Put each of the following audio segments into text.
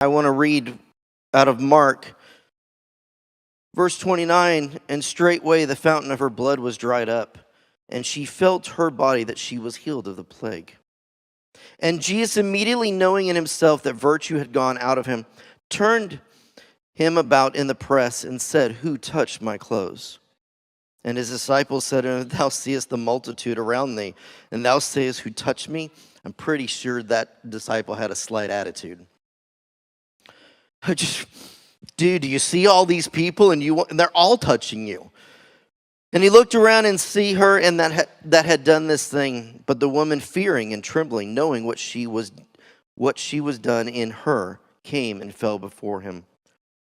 I want to read out of Mark, verse 29, and straightway the fountain of her blood was dried up, and she felt her body that she was healed of the plague. And Jesus, immediately knowing in himself that virtue had gone out of him, turned him about in the press and said, Who touched my clothes? And his disciples said to him, Thou seest the multitude around thee, and thou sayest, Who touched me? I'm pretty sure that disciple had a slight attitude. Dude, do you see all these people and they're all touching you? And he looked around and see her and that had done this thing. But the woman, fearing and trembling, knowing what she was done in her, came and fell before him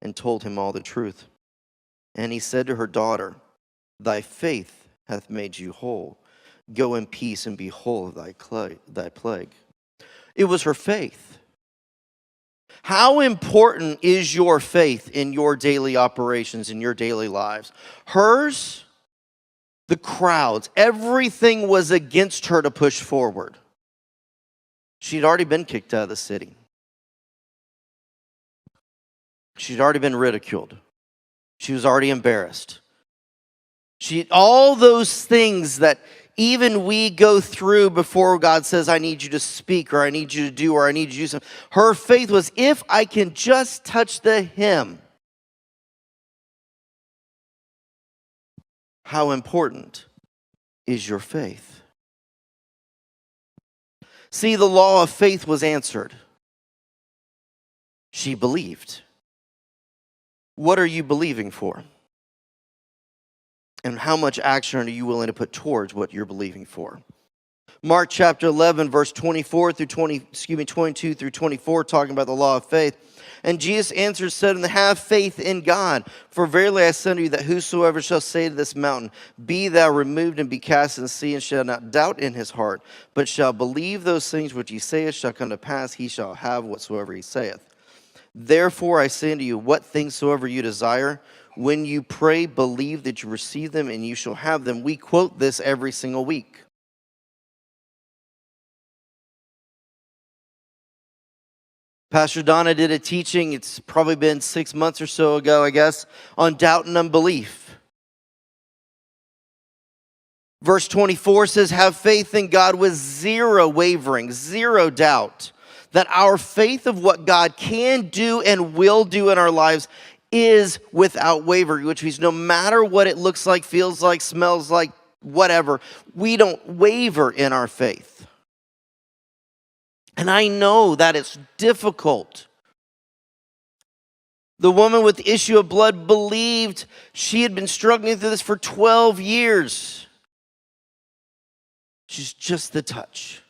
and told him all the truth. And he said to her, Daughter, thy faith hath made you whole. Go in peace and be whole of thy plague. It was her faith. How important is your faith in your daily operations, in your daily lives? Hers, the crowds, everything was against her to push forward. She'd already been kicked out of the city. She'd already been ridiculed. She was already embarrassed. All those things that even we go through before God says, I need you to speak, or I need you to do, or I need you to do something. Her faith was, if I can just touch the hem. How important is your faith? See, the law of faith was answered. She believed. What are you believing for? And how much action are you willing to put towards what you're believing for? Mark chapter 11, verse 22 through 24, talking about the law of faith. And Jesus answered, said, and have faith in God. For verily I say unto you that whosoever shall say to this mountain, Be thou removed and be cast in the sea, and shall not doubt in his heart, but shall believe those things which he saith shall come to pass, he shall have whatsoever he saith. Therefore I say unto you, what things soever you desire, when you pray, believe that you receive them, and you shall have them. We quote this every single week. Pastor Donna did a teaching, it's probably been 6 months or so ago, I guess, on doubt and unbelief. Verse 24 says, have faith in God with zero wavering, zero doubt, that our faith of what God can do and will do in our lives is without wavering, which means no matter what it looks like, feels like, smells like, whatever, we don't waver in our faith. And I know that it's difficult. The woman with the issue of blood believed she had been struggling through this for 12 years. She's just the touch.